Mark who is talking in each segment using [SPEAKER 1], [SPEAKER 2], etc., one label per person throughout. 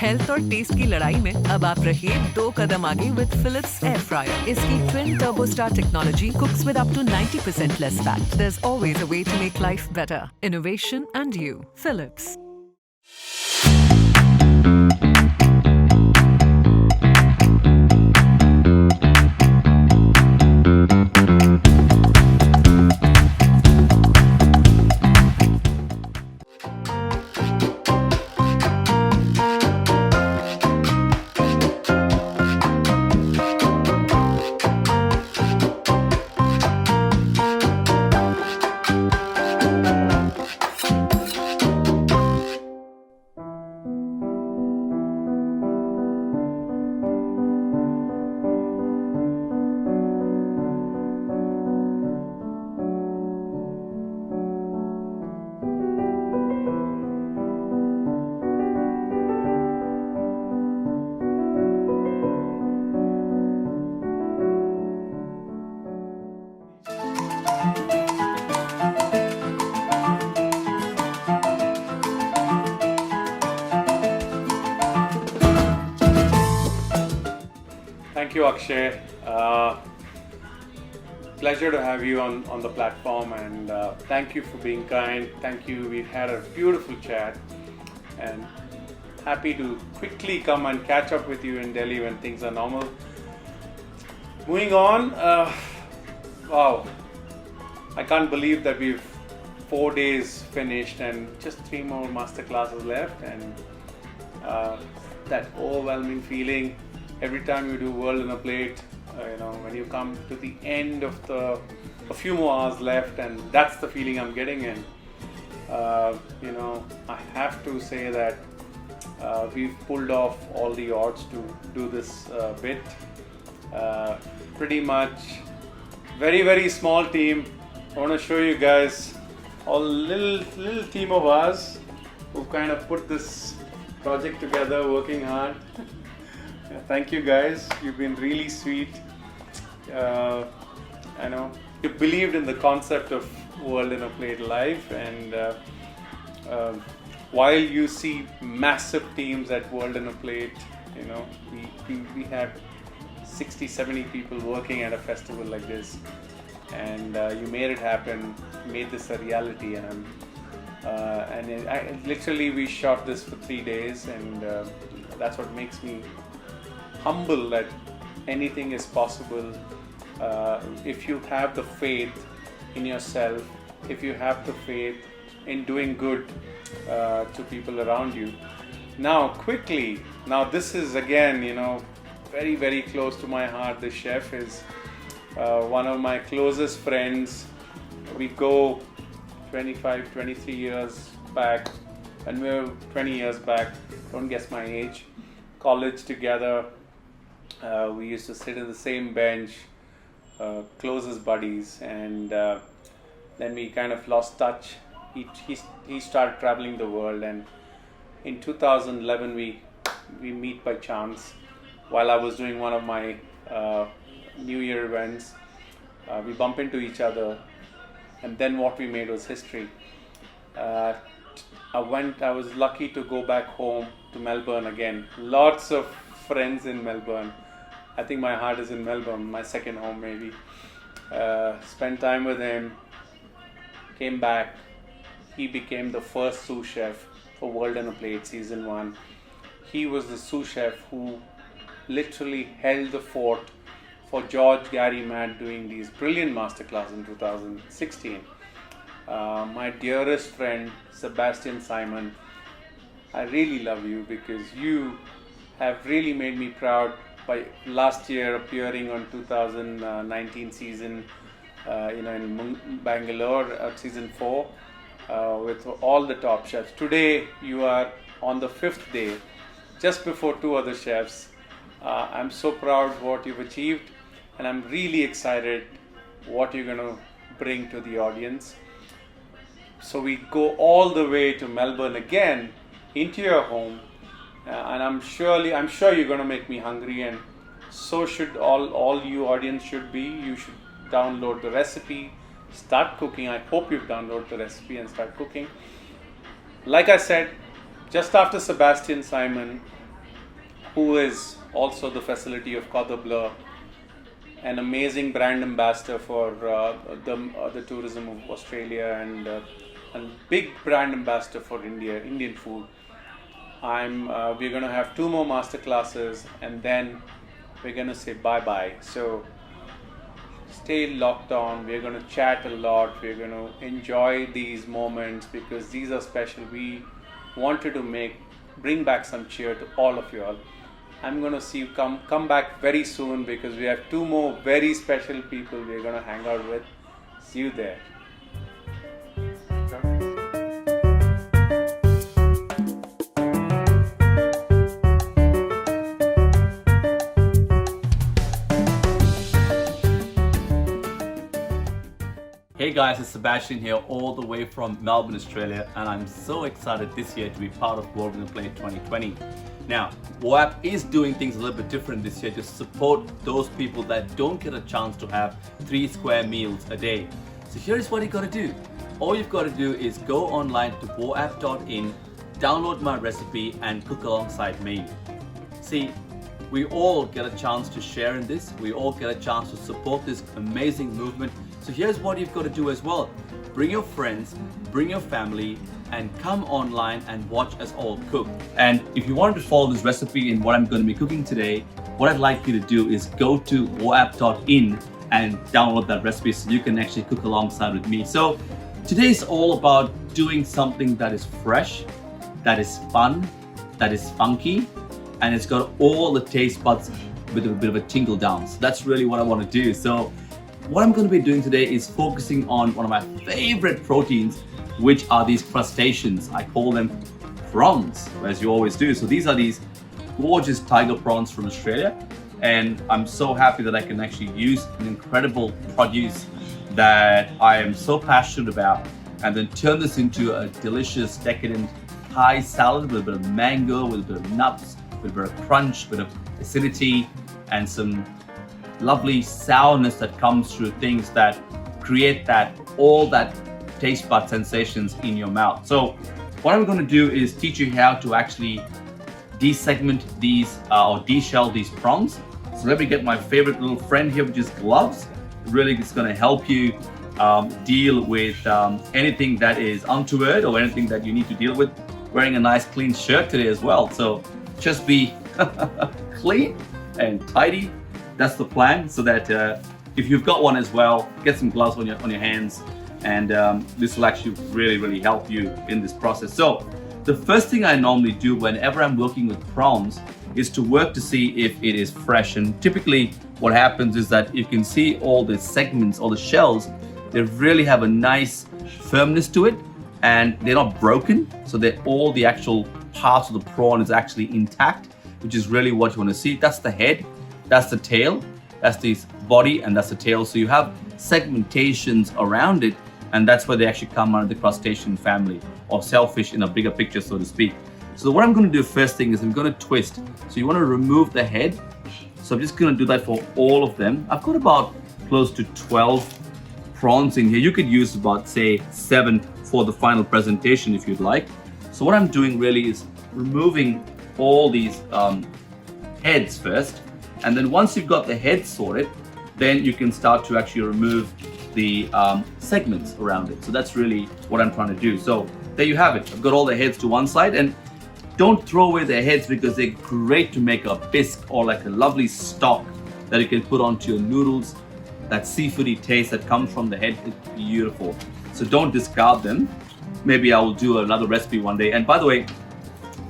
[SPEAKER 1] Health और test की लड़ाई में अब आप रहिए 2 कदम आगे विद फिलिप्स एयर फ्रायर। इसकी twin turbo star technology cooks with up to 90% less fat. There's always a way to make life better. Innovation and you. Philips.
[SPEAKER 2] Thank you, Akshay. Pleasure to have you on the platform, and thank you for being kind. Thank you. We've had a beautiful chat, and happy to quickly come and catch up with you in Delhi when things are normal. Moving on, wow, I can't believe that we've 4 days finished and just 3 more master classes left, and that overwhelming feeling every time you do World in a Plate, when you come to the end of a few more hours left, and that's the feeling I'm getting in. I have to say that we've pulled off all the odds to do this bit. Pretty much very, very small team. I want to show you guys a little team of us who kind of put this project together, working hard. Thank you guys, you've been really sweet. I know you believed in the concept of World in a Plate live, and while you see massive teams at World in a Plate, we had 60-70 people working at a festival like this, and you made it happen, made this a reality, and literally we shot this for 3 days, and that's what makes me humble that anything is possible if you have the faith in yourself, if you have the faith in doing good to people around you. Now quickly, this is again very, very close to my heart. This chef is one of my closest friends. We go 25, 23 years back, and we were 20 years back, don't guess my age, college together. We used to sit in the same bench, close as buddies, and then we kind of lost touch. He started traveling the world, and in 2011 we meet by chance while I was doing one of my New Year events. We bump into each other, and then what we made was history. I was lucky to go back home to Melbourne again. Lots of friends in Melbourne. I think my heart is in Melbourne, my second home maybe. Spent time with him, came back. He became the first sous chef for World in a Plate Season 1. He was the sous chef who literally held the fort for George, Gary, Matt doing these brilliant masterclasses in 2016. My dearest friend Sebastian Simon, I really love you because you have really made me proud by last year appearing on 2019 season, in Bangalore, season 4, with all the top chefs. Today you are on the 5th day, just before 2 other chefs. I'm so proud what you've achieved, and I'm really excited what you're going to bring to the audience. So we go all the way to Melbourne again, into your home, and I'm sure you're going to make me hungry, and so should all you audience should be. You should download the recipe, start cooking. I hope you've downloaded the recipe and start cooking. Like I said, just after Sebastian Simon, who is also the facility of Cordon Bleu, an amazing brand ambassador for the tourism of Australia, and big brand ambassador for Indian food. We're going to have 2 more master classes, and then we're going to say bye-bye. So stay locked on. We're going to chat a lot. We're going to enjoy these moments because these are special. We wanted to bring back some cheer to all of you all. I'm going to see you come back very soon because we have 2 more very special people we're going to hang out with. See you there.
[SPEAKER 3] Hey guys, it's Sebastian here all the way from Melbourne, Australia, and I'm so excited this year to be part of WOAP 2020. Now, WOAP is doing things a little bit different this year to support those people that don't get a chance to have 3 square meals a day. So here's what you got to do. All you've got to do is go online to WOAP.in, download my recipe and cook alongside me. See, we all get a chance to share in this. We all get a chance to support this amazing movement. So here's what you've got to do as well. Bring your friends, bring your family, and come online and watch us all cook. And if you wanted to follow this recipe in what I'm going to be cooking today, what I'd like you to do is go to WOAP.in and download that recipe so you can actually cook alongside with me. So today's all about doing something that is fresh, that is fun, that is funky, and it's got all the taste buds with a bit of a tingle down. So that's really what I want to do. So what I'm going to be doing today is focusing on one of my favorite proteins, which are these crustaceans. I call them prawns, as you always do. So these are these gorgeous tiger prawns from Australia. And I'm so happy that I can actually use an incredible produce that I am so passionate about and then turn this into a delicious, decadent Thai salad with a bit of mango, with a bit of nuts, with a bit of crunch, with a bit of acidity, and some lovely sourness that comes through things that create all that taste bud sensations in your mouth. So what I'm going to do is teach you how to actually desegment these or deshell these prawns. So let me get my favorite little friend here, which is gloves. Really, it's going to help you deal with anything that is untoward or anything that you need to deal with. Wearing a nice clean shirt today as well. So just be clean and tidy. That's the plan, so that if you've got one as well, get some gloves on your hands, and this will actually really help you in this process. So the first thing I normally do whenever I'm working with prawns is to work to see if it is fresh. And typically what happens is that you can see all the segments, all the shells, they really have a nice firmness to it, and they're not broken, so that all the actual parts of the prawn is actually intact, which is really what you want to see. That's the head. That's the tail, that's the body, and that's the tail. So you have segmentations around it, and that's where they actually come under the crustacean family, or shellfish in a bigger picture, so to speak. So what I'm going to do first thing is I'm going to twist. So you want to remove the head. So I'm just going to do that for all of them. I've got about close to 12 prawns in here. You could use about, say, 7 for the final presentation if you'd like. So what I'm doing really is removing all these heads first. And then once you've got the head sorted, then you can start to actually remove the segments around it. So that's really what I'm trying to do. So there you have it. I've got all the heads to one side, and don't throw away the heads because they're great to make a bisque or like a lovely stock that you can put onto your noodles. That seafoody taste that comes from the head is beautiful. So don't discard them. Maybe I will do another recipe one day. And by the way,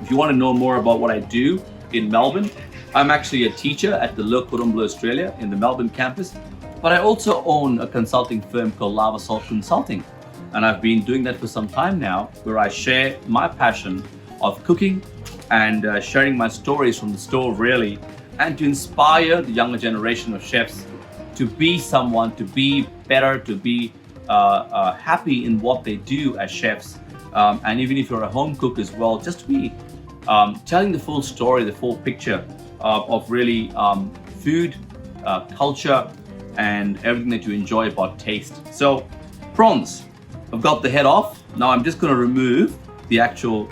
[SPEAKER 3] If you want to know more about what I do in Melbourne, I'm actually a teacher at the Cordon Bleu, Australia, in the Melbourne campus. But I also own a consulting firm called Lavasalt Consulting. And I've been doing that for some time now, where I share my passion of cooking and sharing my stories from the stove, really, and to inspire the younger generation of chefs to be someone, to be better, to be happy in what they do as chefs. And even if you're a home cook as well, just to be telling the full story, the full picture of really food, culture, and everything that you enjoy about taste. So prawns, I've got the head off. Now I'm just going to remove the actual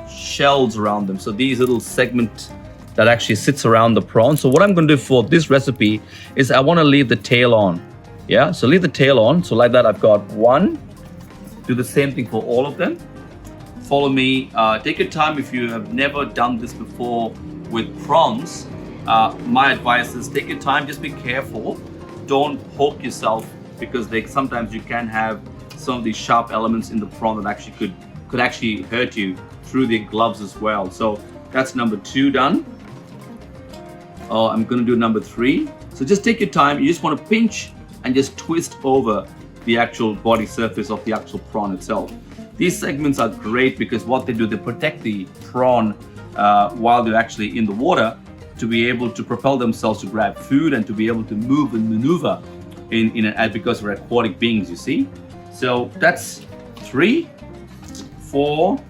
[SPEAKER 3] shells around them. So these little segment that actually sits around the prawn. So what I'm going to do for this recipe is I want to leave the tail on. Yeah, so leave the tail on. So like that, I've got one. Do the same thing for all of them. Follow me. Take your time if you have never done this before with prawns. My advice is take your time, just be careful. Don't poke yourself, because sometimes you can have some of these sharp elements in the prawn that actually could actually hurt you through the gloves as well. So that's number 2 done. I'm going to do number 3. So just take your time. You just want to pinch and just twist over the actual body surface of the actual prawn itself. These segments are great because what they do, they protect the prawn while they're actually in the water, to be able to propel themselves to grab food and to be able to move and maneuver because we're aquatic beings, you see. So that's 3, 4.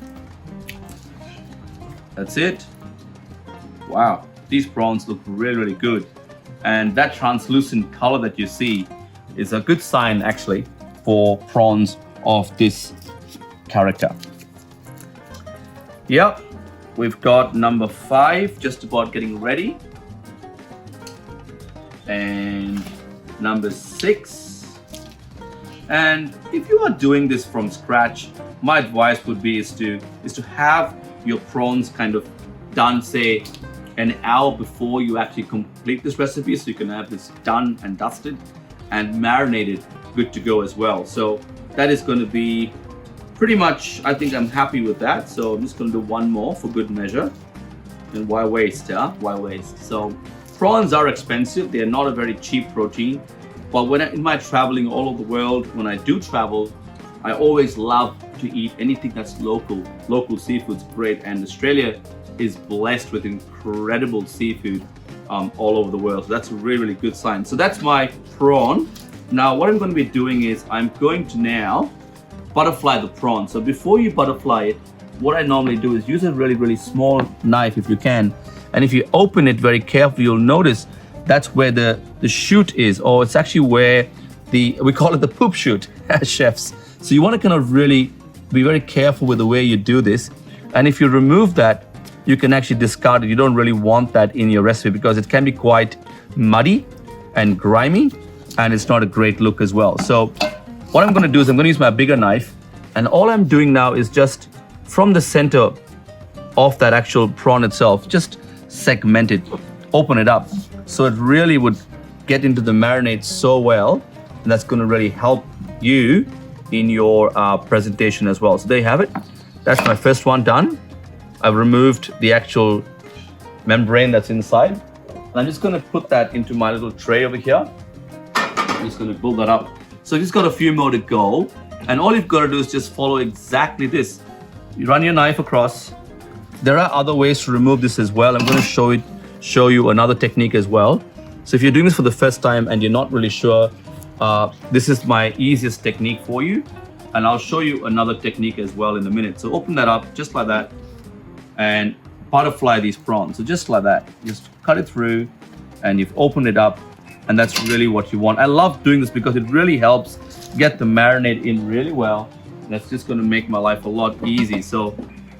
[SPEAKER 3] That's it. Wow, these prawns look really, really good. And that translucent color that you see is a good sign actually for prawns of this character. Yep, we've got number 5 just about getting ready. And number 6. And if you are doing this from scratch, my advice would be is to have your prawns kind of done, say, an hour before you actually complete this recipe, so you can have this done and dusted and marinated, good to go as well. So that is going to be pretty much, I think I'm happy with that. So I'm just going to do one more for good measure. And why waste, huh? Why waste? So prawns are expensive. They are not a very cheap protein. But in my traveling all over the world, when I do travel, I always love to eat anything that's local. Local seafood's great, and Australia is blessed with incredible seafood all over the world. So that's a really, really good sign. So that's my prawn. Now what I'm going to be doing is I'm going to now butterfly the prawn. So before you butterfly it, what I normally do is use a really, really small knife if you can. And if you open it very carefully, you'll notice that's where the shoot is, or it's actually where we call it the poop shoot as chefs. So you want to kind of really be very careful with the way you do this. And if you remove that, you can actually discard it. You don't really want that in your recipe because it can be quite muddy and grimy, and it's not a great look as well. So what I'm going to do is I'm going to use my bigger knife, and all I'm doing now is just from the center of that actual prawn itself, just segment it, open it up, so it really would get into the marinade so well, and that's going to really help you in your presentation as well. So there you have it. That's my first one done. I've removed the actual membrane that's inside, and I'm just going to put that into my little tray over here. I'm just going to build that up. So I've just got a few more to go, and all you've got to do is just follow exactly this. You run your knife across. There are other ways to remove this as well. I'm going to show you another technique as well. So if you're doing this for the first time and you're not really sure, this is my easiest technique for you, and I'll show you another technique as well in a minute. So open that up just like that and butterfly these prawns. So just like that, just cut it through and you've opened it up, and that's really what you want. I love doing this because it really helps get the marinade in really well. That's just going to make my life a lot easy. So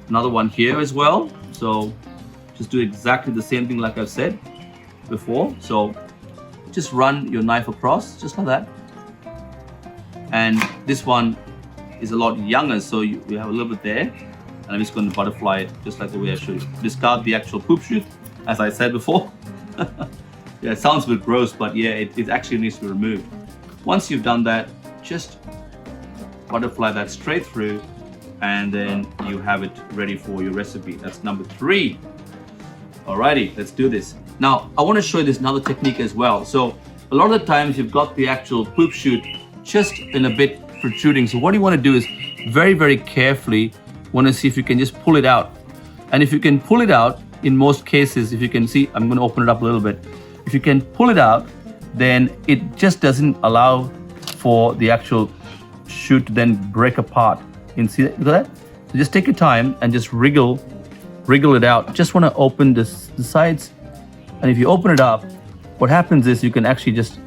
[SPEAKER 3] another one here as well. So just do exactly the same thing like I've said before. So just run your knife across just like that. And this one is a lot younger, so you have a little bit there. And I'm just going to butterfly it just like the way I showed you. Discard the actual poop shoot, as I said before. Yeah, it sounds a bit gross, but yeah, it actually needs to be removed. Once you've done that, just butterfly that straight through, and then you have it ready for your recipe. That's number 3. Alrighty, let's do this. Now, I want to show you this another technique as well. So a lot of the times you've got the actual poop chute just in a bit protruding. So what you want to do is very, very carefully want to see if you can just pull it out. And if you can pull it out, in most cases, if you can see, I'm going to open it up a little bit. If you can pull it out, then it just doesn't allow for the actual chute to then break apart. You can see that? Look at that? So just take your time and just wriggle it out. Just want to open the sides. And if you open it up, what happens is you can actually just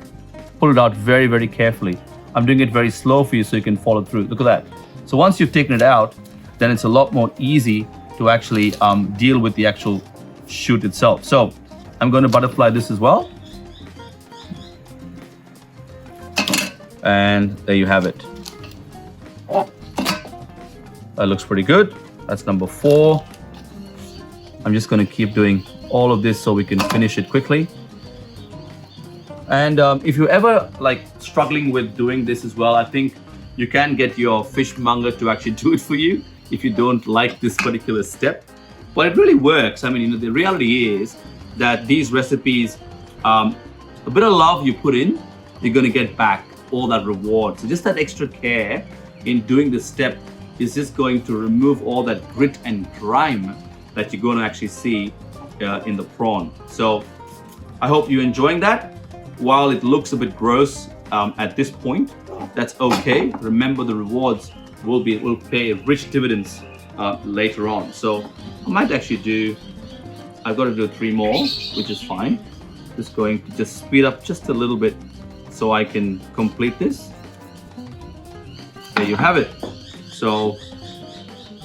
[SPEAKER 3] pull it out very, very carefully. I'm doing it very slow for you so you can follow through. Look at that. So once you've taken it out, then it's a lot more easy to actually deal with the actual chute itself. So I'm going to butterfly this as well. And there you have it. That looks pretty good. That's number 4. I'm just going to keep doing all of this so we can finish it quickly. And if you're ever like struggling with doing this as well, I think you can get your fishmonger to actually do it for you if you don't like this particular step. But it really works. I mean, you know, the reality is that these recipes, a bit of love you put in, you're going to get back all that reward. So just that extra care in doing this step is just going to remove all that grit and grime that you're going to actually see in the prawn. So I hope you're enjoying that. While it looks a bit gross at this point, that's okay. Remember, the rewards will pay rich dividends later on. So I might actually I've got to do 3 more, which is fine. Just going to just speed up just a little bit so I can complete this. There you have it. So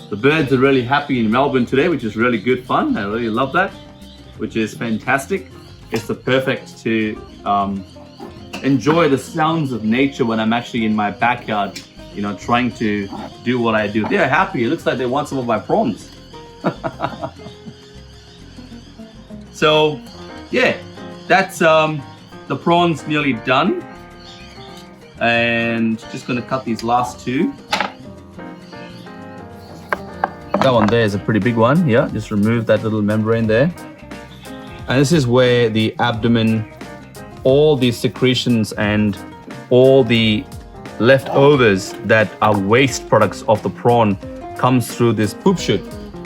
[SPEAKER 3] the birds are really happy in Melbourne today, which is really good fun. I really love that, which is fantastic. It's the perfect to enjoy the sounds of nature when I'm actually in my backyard, you know, trying to do what I do. They're happy. It looks like they want some of my prawns. So yeah, that's the prawns nearly done. And just gonna cut these last 2. That one there is a pretty big one. Yeah, just remove that little membrane there. And this is where the abdomen, all the secretions and all the leftovers that are waste products of the prawn comes through this poop chute.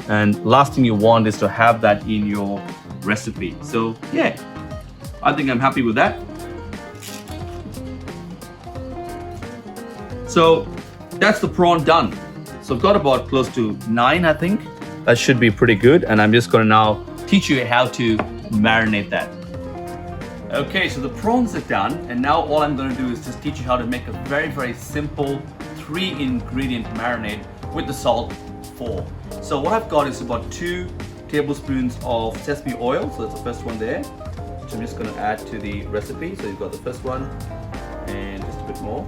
[SPEAKER 3] And last thing you want is to have that in your recipe. So yeah, I think I'm happy with that. So that's the prawn done. So I've got about close to 9, I think. That should be pretty good. And I'm just going to now teach you how to marinate that. Okay, so the prawns are done, and now all I'm going to do is just teach you how to make a very, very simple 3-ingredient marinade with the salt 4. So what I've got is about 2 tablespoons of sesame oil. So that's the first one there, which I'm just going to add to the recipe. So you've got the first one and just a bit more.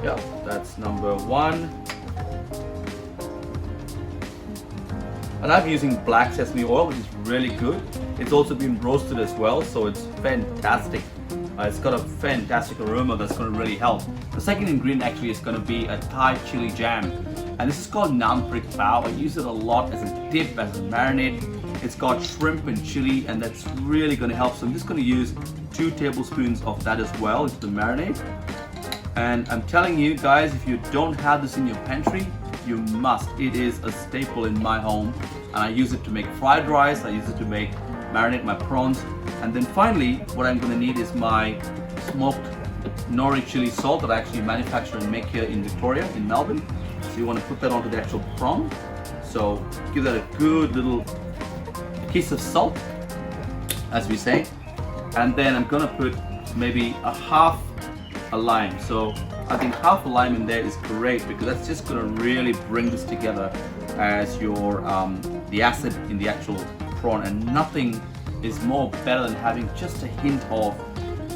[SPEAKER 3] Yeah, that's number 1. And I'm using black sesame oil, which is really good. It's also been roasted as well, so it's fantastic. It's got a fantastic aroma that's going to really help. The second ingredient actually is going to be a Thai chili jam. And this is called Nam Prik Bao. I use it a lot as a dip, as a marinade. It's got shrimp and chili, and that's really going to help. So I'm just going to use 2 tablespoons of that as well into the marinade. And I'm telling you guys, if you don't have this in your pantry, you must. It is a staple in my home, and I use it to make fried rice. I use it to marinate my prawns. And then finally, what I'm going to need is my smoked nori chili salt that I actually manufacture and make here in Victoria, in Melbourne. So you want to put that onto the actual prawn. So give that a good little kiss of salt, as we say. And then I'm going to put maybe a half a lime. So I think half a lime in there is great, because that's just going to really bring this together as your the acid in the actual prawn. And nothing is more better than having just a hint of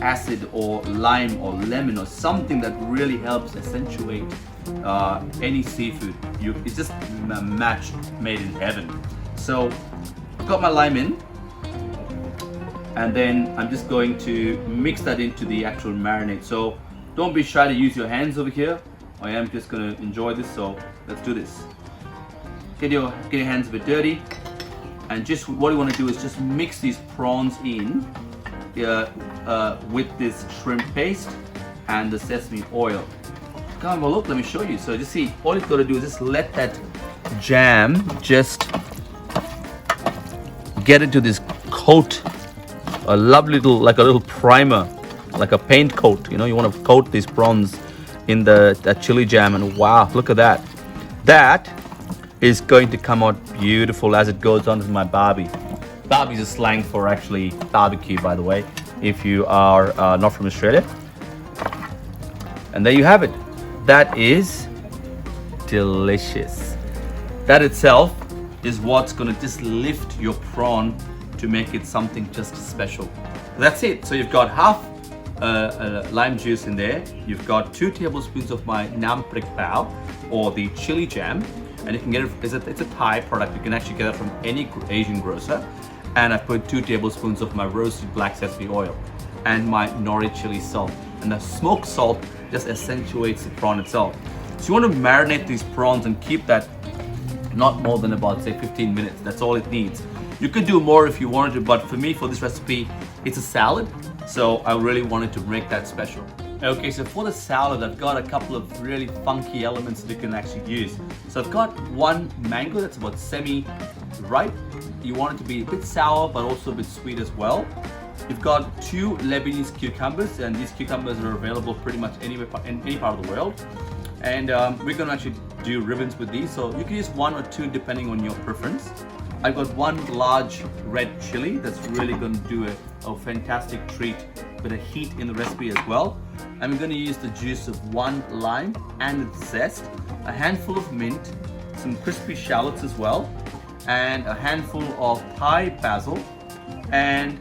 [SPEAKER 3] acid or lime or lemon or something that really helps accentuate any seafood. It's just a match made in heaven. So I've got my lime in, and then I'm just going to mix that into the actual marinade. So don't be shy to use your hands over here. I am just gonna enjoy this, so let's do this. Get your hands a bit dirty, and just what you want to do is just mix these prawns in with this shrimp paste and the sesame oil. Come on, well, look, let me show you. So just see, all you've got to do is just let that jam just get into this coat, a lovely little, like a little primer, like a paint coat. You know, you want to coat these prawns in that chili jam, and wow, look at that. That is going to come out beautiful as it goes on with my barbie. Barbie is a slang for actually barbecue, by the way, if you are not from Australia. And there you have it. That is delicious. That itself is what's gonna just lift your prawn to make it something just special. That's it. So you've got half lime juice in there. You've got 2 tablespoons of my nam prik pao, or the chili jam, and you can get it. It's a Thai product. You can actually get it from any Asian grocer. And I put 2 tablespoons of my roasted black sesame oil and my nori chili salt. And the smoked salt just accentuates the prawn itself. So you want to marinate these prawns and keep that not more than about, say, 15 minutes. That's all it needs. You could do more if you wanted to, but for me, for this recipe, it's a salad. So I really wanted to make that special. Okay, so for the salad, I've got a couple of really funky elements that you can actually use. So I've got 1 mango that's about semi-ripe. You want it to be a bit sour, but also a bit sweet as well. You've got 2 Lebanese cucumbers, and these cucumbers are available pretty much anywhere in any part of the world. And we're gonna actually do ribbons with these, so you can use 1 or 2 depending on your preference. I've got 1 large red chili that's really gonna do a fantastic treat, with a heat in the recipe as well. I'm gonna use the juice of 1 lime and its zest, a handful of mint, some crispy shallots as well, and a handful of Thai basil and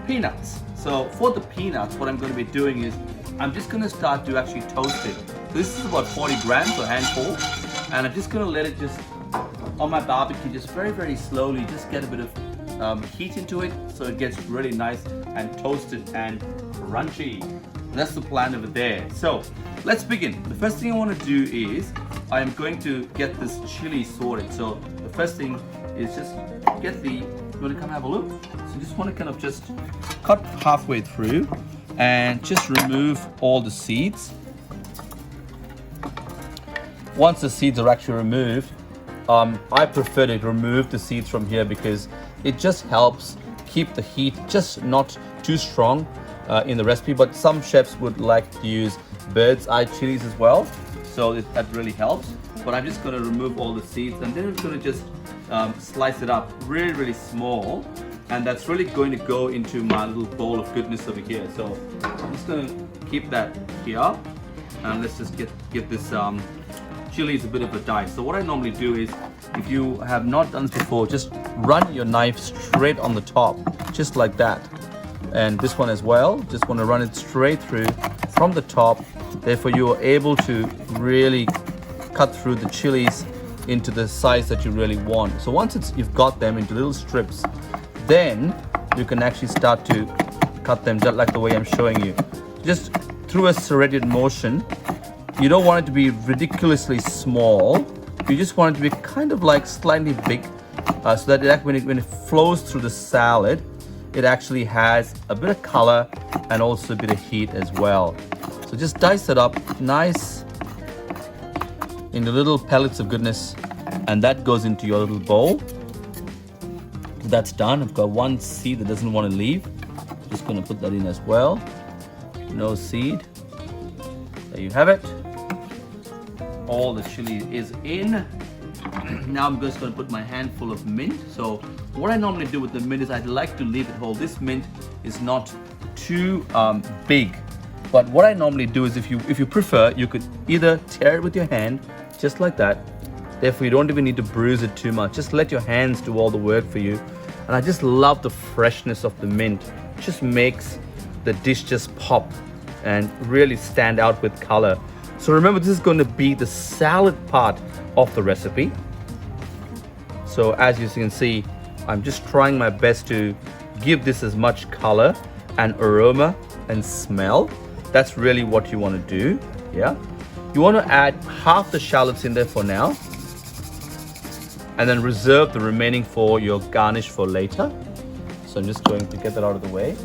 [SPEAKER 3] peanuts. So for the peanuts, what I'm going to be doing is I'm just going to start to actually toast it. So this is about 40 grams, a handful, and I'm just going to let it just on my barbecue, just very, very slowly, just get a bit of heat into it, so it gets really nice and toasted and crunchy. That's the plan over there. So let's begin. The first thing I want to do is I am going to get this chili sorted. So the first thing is just get the, you want to come have a look? So you just want to kind of just cut halfway through and just remove all the seeds. Once the seeds are actually removed, I prefer to remove the seeds from here because it just helps keep the heat just not too strong in the recipe, but some chefs would like to use bird's eye chilies as well, so that really helps. But I'm just going to remove all the seeds, and then I'm going to just slice it up really, really small, and that's really going to go into my little bowl of goodness over here. So I'm just going to keep that here, and let's just get this chili is a bit of a dice. So what I normally do is, if you have not done this before, just run your knife straight on the top, just like that. And this one as well, just want to run it straight through from the top. Therefore you are able to really cut through the chilies into the size that you really want. So once you've got them into little strips, then you can actually start to cut them just like the way I'm showing you. Just through a serrated motion. You don't want it to be ridiculously small. You just want it to be kind of like slightly big, so that when it flows through the salad, it actually has a bit of color and also a bit of heat as well. So just dice it up nice into little pellets of goodness, and that goes into your little bowl. That's done. I've got 1 seed that doesn't want to leave. Just going to put that in as well. No seed. There you have it. All the chili is in. Now I'm just going to put my handful of mint. So what I normally do with the mint is I like to leave it whole. This mint is not too big, but what I normally do is if you prefer, you could either tear it with your hand just like that. Therefore you don't even need to bruise it too much. Just let your hands do all the work for you. And I just love the freshness of the mint. It just makes the dish just pop and really stand out with color. So remember, this is going to be the salad part of the recipe. So as you can see, I'm just trying my best to give this as much color and aroma and smell That's really what you want to do. Yeah. You want to add half the shallots in there for now, and then reserve the remaining for your garnish for later. So I'm just going to get that out of the way.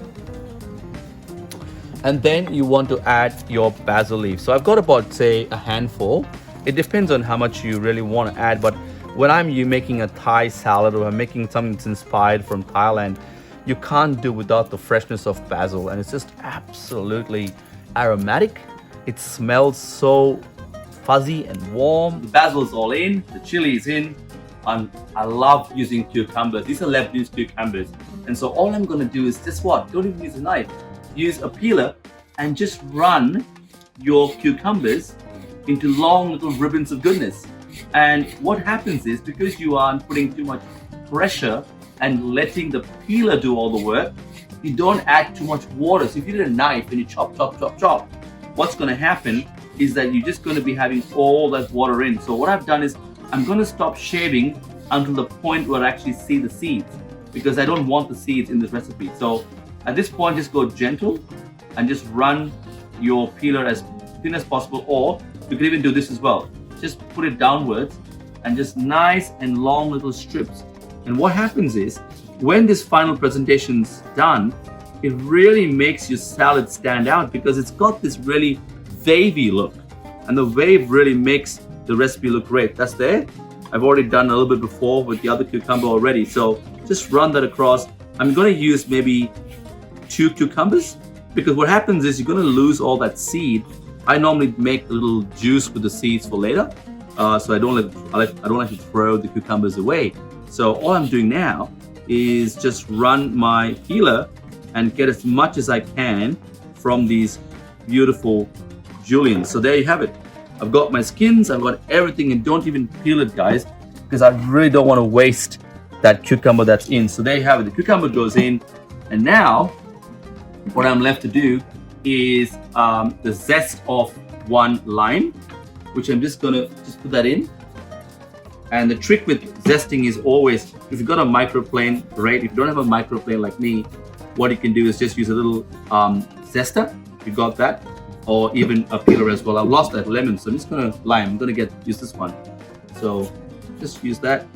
[SPEAKER 3] And then you want to add your basil leaves. So I've got about, say, a handful. It depends on how much you really want to add, but when I'm making a Thai salad, or I'm making something that's inspired from Thailand, you can't do without the freshness of basil, and it's just absolutely aromatic. It smells so fuzzy and warm. The basil is all in, the chili is in. I love using cucumbers. These are Lebanese cucumbers. And so all I'm going to do is just what? Don't even use a knife. Use a peeler and just run your cucumbers into long little ribbons of goodness. And what happens is, because you aren't putting too much pressure and letting the peeler do all the work, you don't add too much water. So if you did a knife and you chop, what's going to happen is that you're just going to be having all that water in. So what I've done is I'm going to stop shaving until the point where I actually see the seeds, because I don't want the seeds in this recipe. So at this point, just go gentle and just run your peeler as thin as possible, or you can even do this as well. Just put it downwards and just nice and long little strips. And what happens is, when this final presentation's done, it really makes your salad stand out, because it's got this really wavy look, and the wave really makes the recipe look great. That's there. I've already done a little bit before with the other cucumber already. So just run that across. I'm going to use maybe 2 cucumbers, because what happens is you're going to lose all that seed. I normally make a little juice with the seeds for later, so I don't like to throw the cucumbers away. So all I'm doing now is just run my peeler and get as much as I can from these beautiful juliennes. So there you have it. I've got my skins, I've got everything, and don't even peel it, guys, because I really don't want to waste that cucumber that's in. So there you have it. The cucumber goes in, and now what I'm left to do is the zest of 1 lime, which I'm just gonna put that in. And the trick with zesting is always, if you've got a microplane, great. If you don't have a microplane like me, what you can do is just use a little zester, if you got that, or even a peeler as well. I've lost that lemon, so I'm just gonna I'm gonna use this one. So just use that.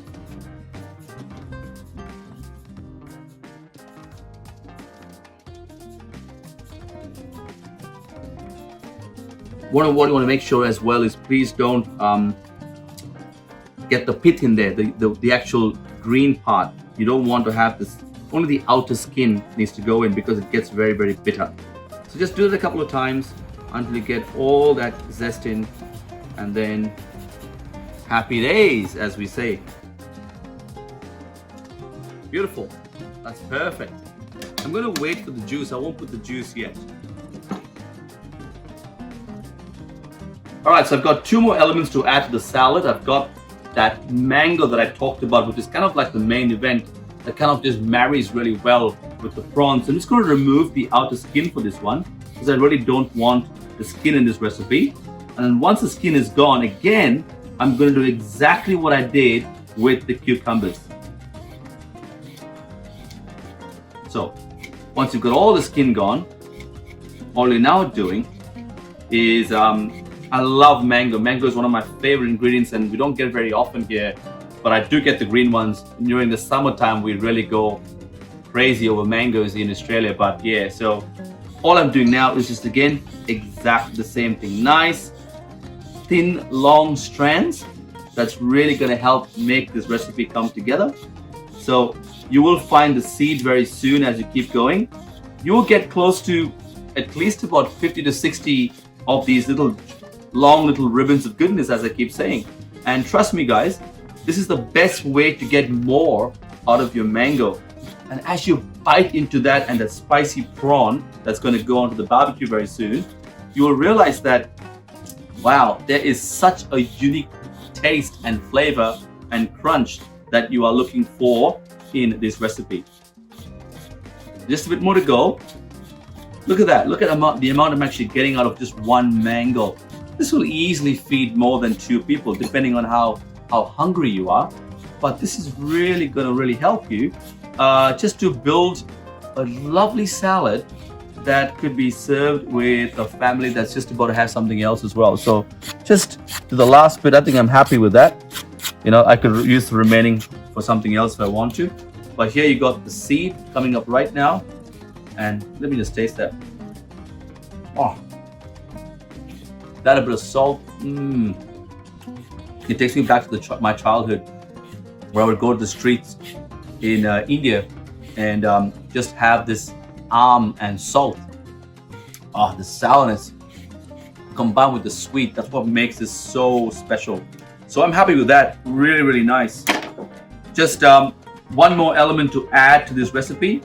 [SPEAKER 3] What you want to make sure as well is, please don't get the pit in there, the actual green part. You don't want to have this, only the outer skin needs to go in, because it gets very, very bitter. So just do it a couple of times until you get all that zest in, and then happy days, as we say. Beautiful. That's perfect. I'm going to wait for the juice. I won't put the juice yet. All right, so I've got 2 more elements to add to the salad. I've got that mango that I talked about, which is kind of like the main event, that kind of just marries really well with the prawns. So I'm just going to remove the outer skin for this one, because I really don't want the skin in this recipe. And then once the skin is gone, again, I'm going to do exactly what I did with the cucumbers. So once you've got all the skin gone, all you're now doing is I love mango. Mango is one of my favorite ingredients, and we don't get it very often here, but I do get the green ones. During the summertime, we really go crazy over mangoes in Australia. But yeah, so all I'm doing now is just, again, exactly the same thing. Nice, thin, long strands. That's really going to help make this recipe come together. So you will find the seed very soon as you keep going. You will get close to at least about 50 to 60 of these long little ribbons of goodness, as I keep saying. And trust me, guys, this is the best way to get more out of your mango. And as you bite into that and the spicy prawn that's going to go onto the barbecue very soon, you will realize that, wow, there is such a unique taste and flavor and crunch that you are looking for in this recipe. Just a bit more to go. Look at that. Look at the amount I'm actually getting out of just 1 mango. This will easily feed more than 2 people, depending on how hungry you are. But this is really going to help you just to build a lovely salad that could be served with a family that's just about to have something else as well. So just to the last bit, I think I'm happy with that. I could use the remaining for something else if I want to. But here you got the seed coming up right now. And let me just taste that. Oh, that a bit of salt. It takes me back to my childhood, where I would go to the streets in India and just have this and salt. The sourness combined with the sweet, that's what makes this so special. So I'm happy with that. Really, really nice. Just one more element to add to this recipe,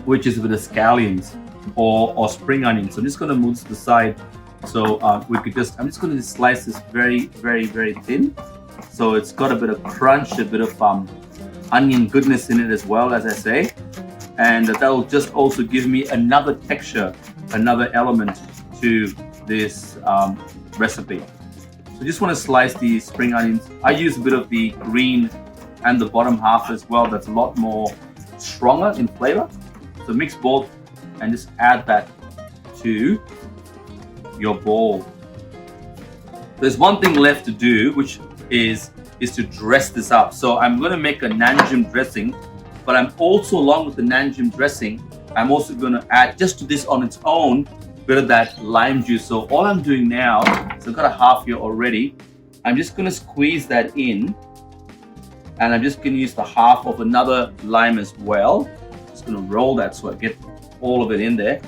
[SPEAKER 3] which is with the scallions or spring onions. So I'm just going to move this to the side. So I'm just going to slice this very, very, very thin. So it's got a bit of crunch, a bit of onion goodness in it as well, as I say. And that will just also give me another texture, another element to this recipe. So just want to slice the spring onions. I use a bit of the green and the bottom half as well. That's a lot more stronger in flavor. So mix both and just add that to your bowl. There's one thing left to do, which is to dress this up. So I'm going to make a nanjim dressing, but I'm also, along with the nanjim dressing, I'm also going to add just to this on its own bit of that lime juice. So all I'm doing now, so I've got a half here already, I'm just going to squeeze that in, and I'm just going to use the half of another lime as well. Just going to roll that so I get all of it in there.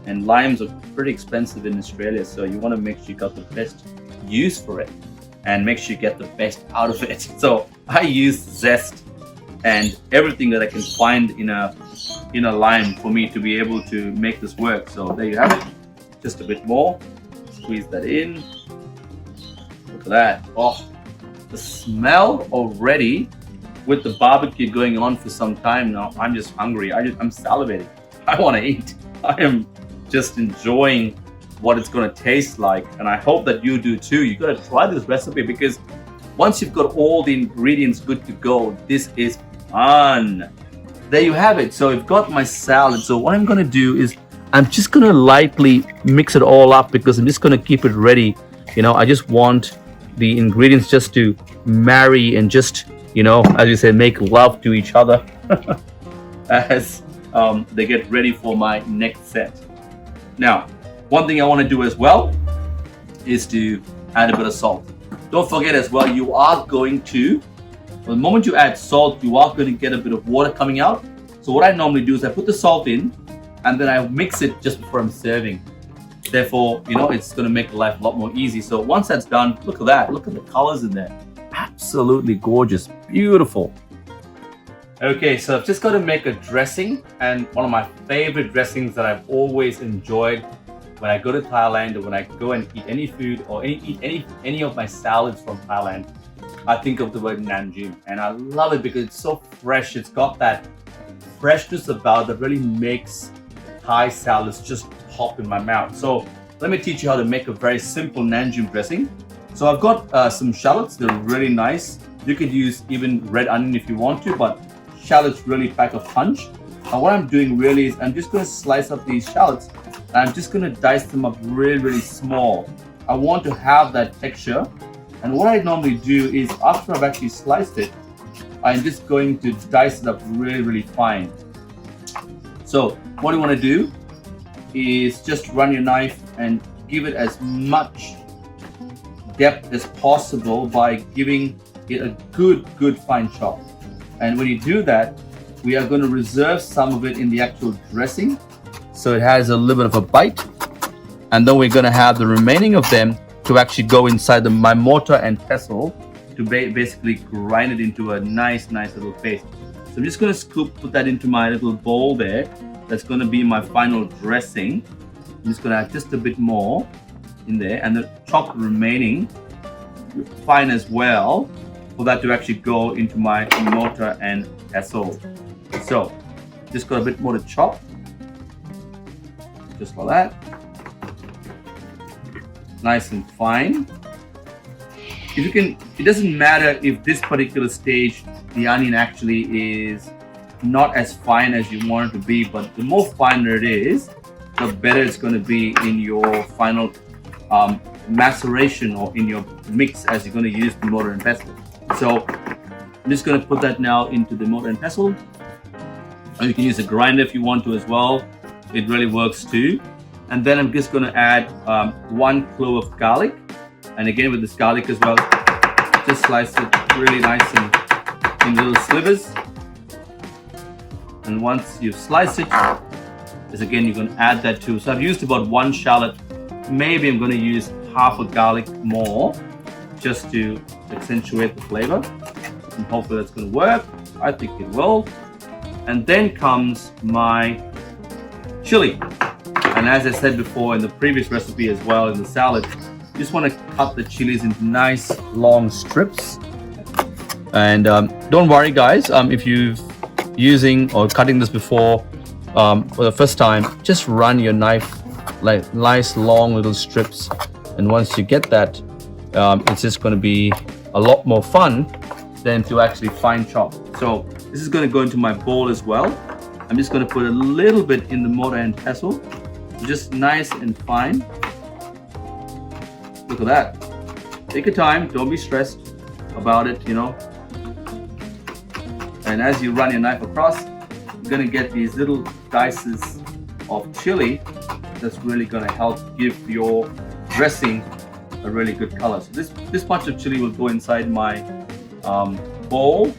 [SPEAKER 3] And limes are pretty expensive in Australia, so you want to make sure you got the best use for it and make sure you get the best out of it. So I use zest and everything that I can find in a lime for me to be able to make this work. So there you have it. Just a bit more. Squeeze that in. Look at that. Oh, the smell already with the barbecue going on for some time now. I'm just hungry. I'm salivating. I want to eat. I am just enjoying what it's going to taste like, and I hope that you do too. You got to try this recipe, because once you've got all the ingredients good to go, this is fun. There you have it. So I've got my salad. So what I'm going to do is I'm just going to lightly mix it all up, because I'm just going to keep it ready. I just want the ingredients just to marry and just, as you say, make love to each other as they get ready for my next set. Now, one thing I want to do as well is to add a bit of salt. Don't forget as well, you are going to, the moment you add salt, you are going to get a bit of water coming out. So what I normally do is I put the salt in, and then I mix it just before I'm serving. Therefore, it's going to make life a lot more easy. So once that's done, look at that. Look at the colors in there. Absolutely gorgeous. Beautiful. Okay, so I've just got to make a dressing, and one of my favorite dressings that I've always enjoyed when I go to Thailand, or when I go and eat any food or eat any of my salads from Thailand, I think of the word nanjim, and I love it because it's so fresh. It's got that freshness about that really makes Thai salads just pop in my mouth. So let me teach you how to make a very simple nanjim dressing. So I've got some shallots. They're really nice. You could use even red onion if you want to, but shallots really pack a punch. And what I'm doing really is I'm just going to slice up these shallots, and I'm just going to dice them up really, really small. I want to have that texture. And what I normally do is, after I've actually sliced it, I'm just going to dice it up really, really fine. So what you want to do is just run your knife and give it as much depth as possible by giving it a good fine chop. And when you do that, we are going to reserve some of it in the actual dressing, so it has a little bit of a bite, and then we're going to have the remaining of them to actually go inside my mortar and pestle to basically grind it into a nice little paste. So I'm just going to put that into my little bowl there. That's going to be my final dressing. I'm just going to add just a bit more in there, and the chop remaining fine as well, for that to actually go into my mortar and pestle. So just got a bit more to chop, just like that, nice and fine. If you can, it doesn't matter if this particular stage the onion actually is not as fine as you want it to be, but the more finer it is, the better it's going to be in your final maceration or in your mix as you're going to use the mortar and pestle. So I'm just going to put that now into the mortar and pestle. Or you can use a grinder if you want to as well. It really works too. And then I'm just going to add 1 clove of garlic. And again with this garlic as well, just slice it really nice and in little slivers. And once you've sliced it, is again you're going to add that too. So I've used about 1 shallot. Maybe I'm going to use half a garlic more just to accentuate the flavor. And hopefully that's going to work. I think it will. And then comes my chili. And as I said before in the previous recipe as well in the salad, you just want to cut the chilies into nice long strips. And don't worry guys, if you've using or cutting this before for the first time, just run your knife like nice long little strips. And once you get that, it's just going to be a lot more fun than to actually fine chop. So this is going to go into my bowl as well. I'm just going to put a little bit in the mortar and pestle, just nice and fine. Look at that. Take your time, don't be stressed about it, you know. And as you run your knife across, you're going to get these little dices of chili that's really going to help give your dressing a really good color. So this bunch of chili will go inside my bowl.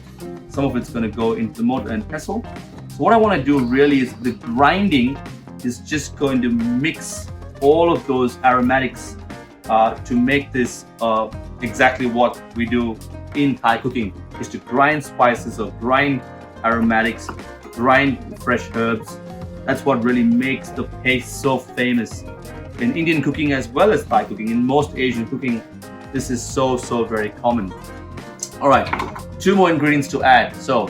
[SPEAKER 3] Some of it's going to go into the mortar and pestle. So what I want to do really is the grinding is just going to mix all of those aromatics to make this exactly what we do in Thai cooking, is to grind spices or grind aromatics, grind fresh herbs. That's what really makes the paste so famous in Indian cooking as well as Thai cooking. In most Asian cooking, this is so very common. All right, 2 more ingredients to add. So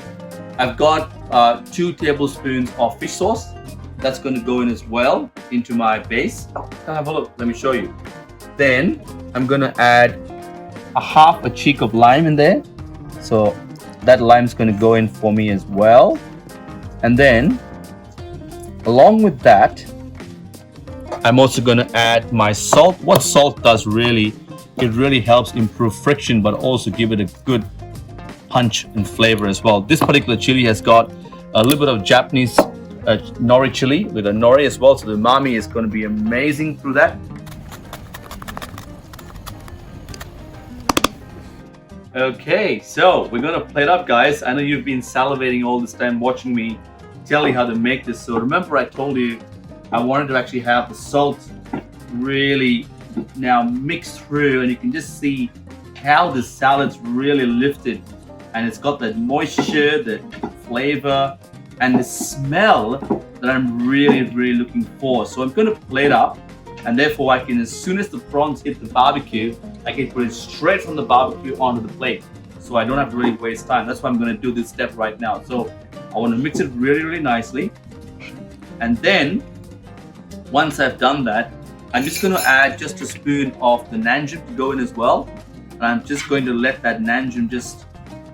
[SPEAKER 3] I've got 2 tablespoons of fish sauce. That's going to go in as well into my base. Have a look, let me show you. Then I'm going to add half a cheek of lime in there. So that lime is going to go in for me as well. And then along with that, I'm also going to add my salt. What salt does really, it really helps improve friction, but also give it a good punch and flavor as well. This particular chili has got a little bit of Japanese nori chili with a nori as well. So the umami is going to be amazing through that. Okay, so we're going to plate up, guys. I know you've been salivating all this time watching me tell you how to make this. So remember I told you I wanted to actually have the salt really now mixed through, and you can just see how the salad's really lifted, and it's got that moisture, the flavor, and the smell that I'm really looking for. So I'm going to plate up, and therefore I can, as soon as the prawns hit the barbecue, I can put it straight from the barbecue onto the plate, so I don't have to really waste time. That's why I'm going to do this step right now. So I want to mix it really nicely, and then once I've done that, I'm just going to add just a spoon of the nanjum to go in as well. And I'm just going to let that nanjum just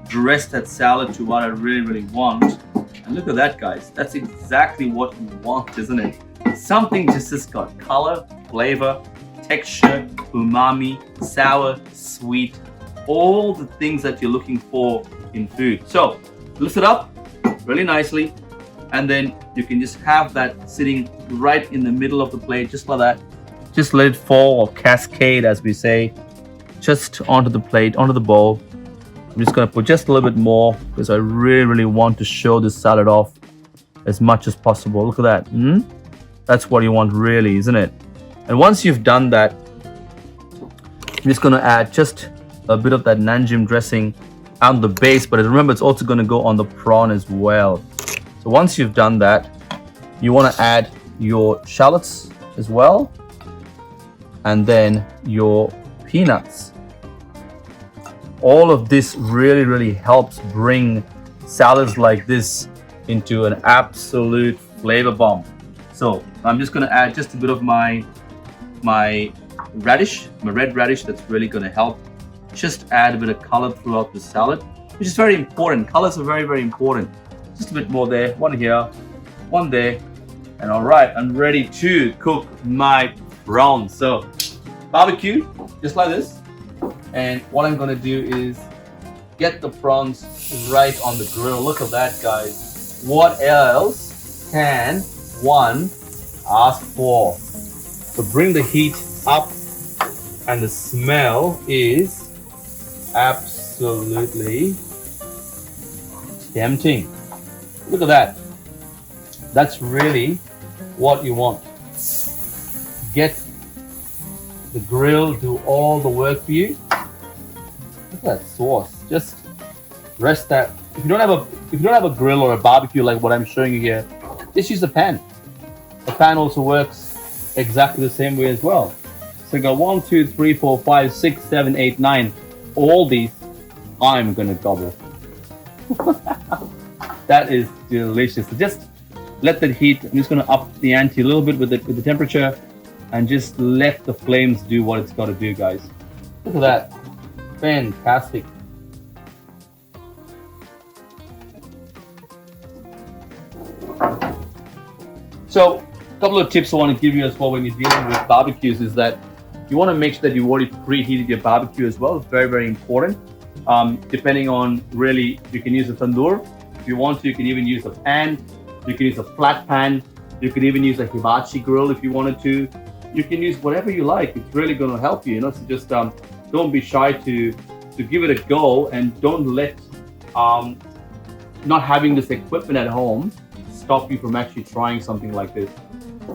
[SPEAKER 3] dress that salad to what I really want. And look at that, guys. That's exactly what you want, isn't it? Something just has got color, flavor, texture, umami, sour, sweet, all the things that you're looking for in food. So lift it up really nicely, and then you can just have that sitting right in the middle of the plate, just like that. Just let it fall or cascade, as we say, just onto the plate, onto the bowl. I'm just going to put just a little bit more because I really want to show this salad off as much as possible. Look at that. That's what you want really, isn't it? And once you've done that, I'm just going to add just a bit of that nanjum dressing on the base, but remember it's also going to go on the prawn as well. So once you've done that, you want to add your shallots as well, and then your peanuts. All of this really helps bring salads like this into an absolute flavor bomb. So I'm just going to add just a bit of my radish, my red radish. That's really going to help just add a bit of color throughout the salad, which is very important. Colors are very important. Just a bit more there, one here, one there, And all right, I'm ready to cook my prawns. So barbecue, just like this. And what I'm gonna do is get the prawns right on the grill. Look at that, guys. What else can one ask for? So bring the heat up, and the smell is absolutely tempting. Look at that. That's really what you want. Get the grill, do all the work for you. Look at that sauce. Just rest that. If you don't have a grill or a barbecue like what I'm showing you here, just use a pan. The pan also works exactly the same way as well. So you got 1, 2, 3, 4, 5, 6, 7, 8, 9. All these I'm gonna gobble. That is delicious. So just let that heat. I'm just gonna up the ante a little bit with the temperature, and just let the flames do what it's got to do, guys. Look at that. Fantastic. So a couple of tips I want to give you as well when you're dealing with barbecues is that you want to make sure that you've already preheated your barbecue as well. It's very, very important. Depending on, really, you can use a tandoor. If you want to, you can even use a pan. You can use a flat pan. You can even use a hibachi grill if you wanted to. You can use whatever you like. It's really going to help you, So just don't be shy to give it a go, and don't let not having this equipment at home stop you from actually trying something like this.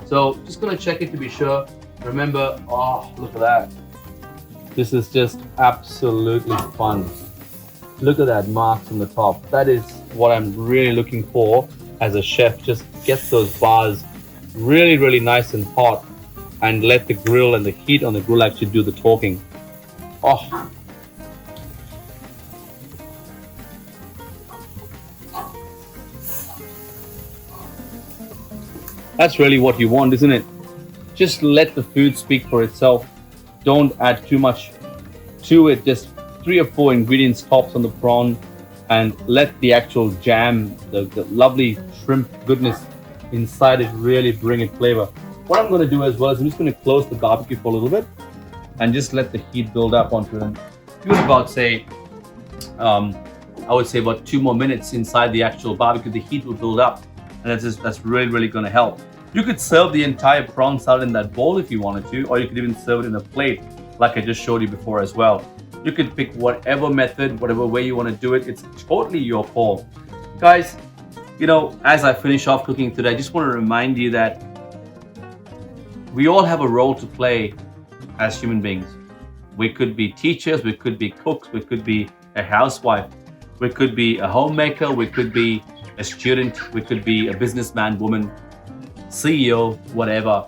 [SPEAKER 3] So just going to check it to be sure. Remember, oh, look at that. This is just absolutely fun. Look at that marks on the top. That is what I'm really looking for as a chef. Just get those bars really, really nice and hot, and let the grill and the heat on the grill actually do the talking. Oh. That's really what you want, isn't it? Just let the food speak for itself. Don't add too much to it. Just 3 or 4 ingredients tops on the prawn, and let the actual jam, the lovely shrimp goodness inside it really bring it flavor. What I'm going to do as well is I'm just going to close the barbecue for a little bit and just let the heat build up onto it. Give it about, say, I would say about 2 more minutes inside the actual barbecue. The heat will build up, and that's really, really going to help. You could serve the entire prawn salad in that bowl if you wanted to, or you could even serve it in a plate like I just showed you before as well. You could pick whatever method, whatever way you want to do it. It's totally your call. Guys, as I finish off cooking today, I just want to remind you that we all have a role to play as human beings. We could be teachers, we could be cooks, we could be a housewife, we could be a homemaker, we could be a student, we could be a businessman, woman, CEO, whatever.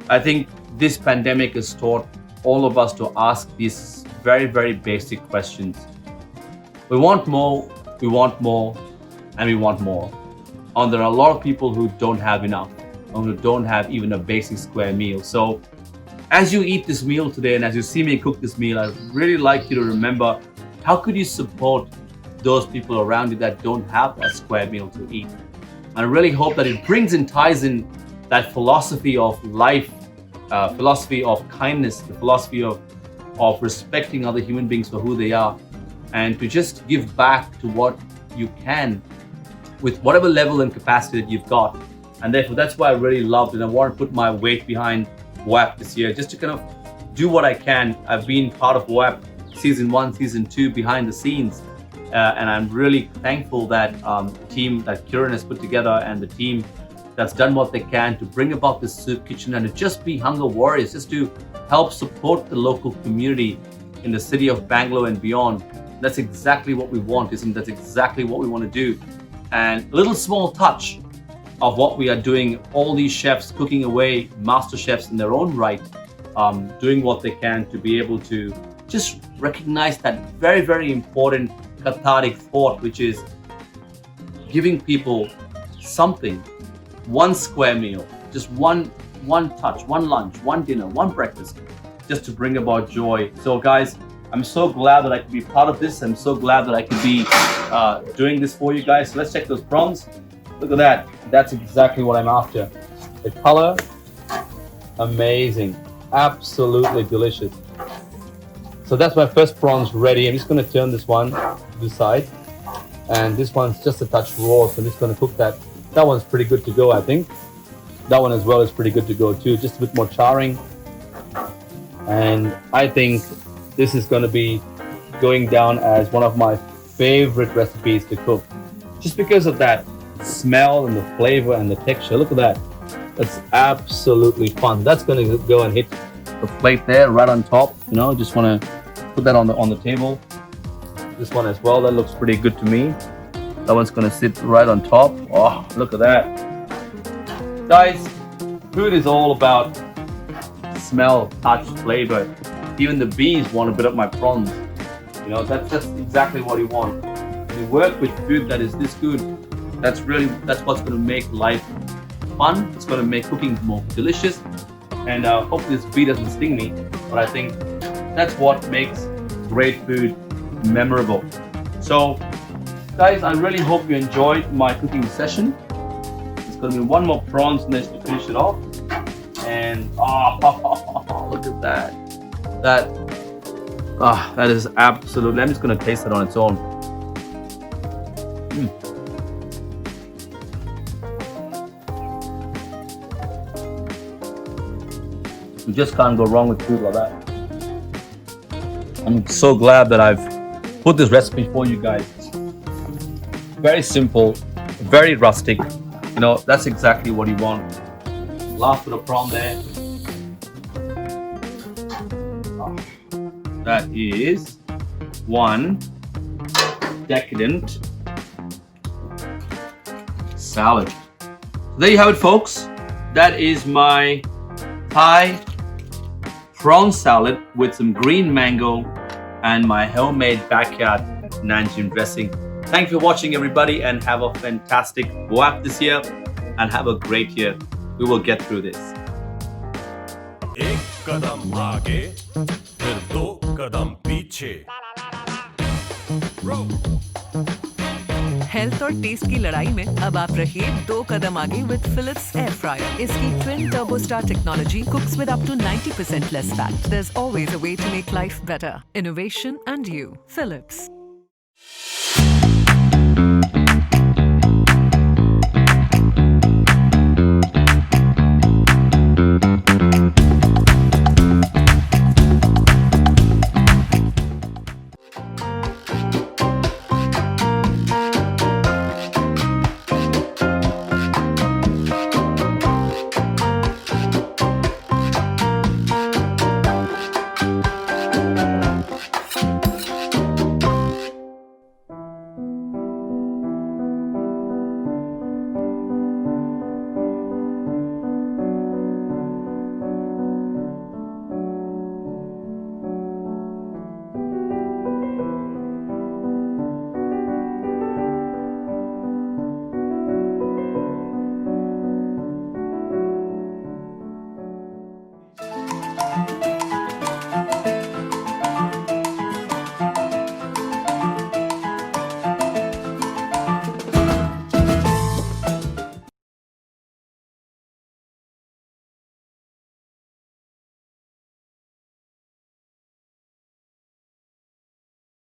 [SPEAKER 3] I think this pandemic has taught all of us to ask these very, very basic questions. We want more, and we want more. And there are a lot of people who don't have enough, and who don't have even a basic square meal. So as you eat this meal today, and as you see me cook this meal, I'd really like you to remember, how could you support those people around you that don't have a square meal to eat? And I really hope that it brings and ties in that philosophy of life, philosophy of kindness, the philosophy of respecting other human beings for who they are, and to just give back to what you can with whatever level and capacity that you've got. And therefore, that's why I really loved, and I want to put my weight behind WOAP this year, just to kind of do what I can. I've been part of WOAP season 1, season 2, behind the scenes. And I'm really thankful that team that Kiran has put together, and the team that's done what they can to bring about this soup kitchen, and to just be hunger warriors, just to help support the local community in the city of Bangalore and beyond. That's exactly what we want, isn't it? That's exactly what we want to do. And a little small touch of what we are doing, all these chefs cooking away, master chefs in their own right, doing what they can to be able to just recognize that very, very important cathartic thought, which is giving people something, one square meal, just one touch, one lunch, one dinner, one breakfast, just to bring about joy. So guys, I'm so glad that I could be part of this. I'm so glad that I could be doing this for you guys. So let's check those prawns. Look at that. That's exactly what I'm after. The color, amazing, absolutely delicious. So that's my first prawns ready. I'm just going to turn this one to the side, and this one's just a touch raw, so I'm just going to cook that. That one's pretty good to go, I think. That one as well is pretty good to go too, just a bit more charring. And I think this is going to be going down as one of my favorite recipes to cook, just because of that smell and the flavor and the texture. Look at that. That's absolutely fun. That's going to go and hit the plate there right on top. You know, just want to put that on the table. This one as well, that looks pretty good to me. That one's going to sit right on top. Oh, look at that. Guys, food is all about smell, touch, flavor. Even the bees want a bit of my prawns. You know, that's just exactly what you want. When you work with food that is this good, that's what's going to make life fun. It's going to make cooking more delicious. And hopefully this bee doesn't sting me, but I think that's what makes great food memorable. So guys, I really hope you enjoyed my cooking session. There's going to be one more prawns next to finish it off. And oh, look at that. That is absolutely, I'm just going to taste it on its own. You just can't go wrong with food like that. I'm so glad that I've put this recipe for you guys. Very simple, very rustic. You know, that's exactly what you want. Last bit of prawn there. That is one decadent salad. There you have it, folks. That is my Thai prawn salad with some green mango and my homemade backyard Nanjing dressing. Thank you for watching, everybody, and have a fantastic WOAP this year and have a great year. We will get through this.
[SPEAKER 4] एक कदम आगे फिर दो कदम पीछे।
[SPEAKER 1] Health और test की लड़ाई में अब आप रहिए 2 कदम आगे विद फिलिप्स एयर फ्रायर। इसकी twin turbo star technology cooks with up to 90% less fat. There's always a way to make life better. Innovation and you. Philips.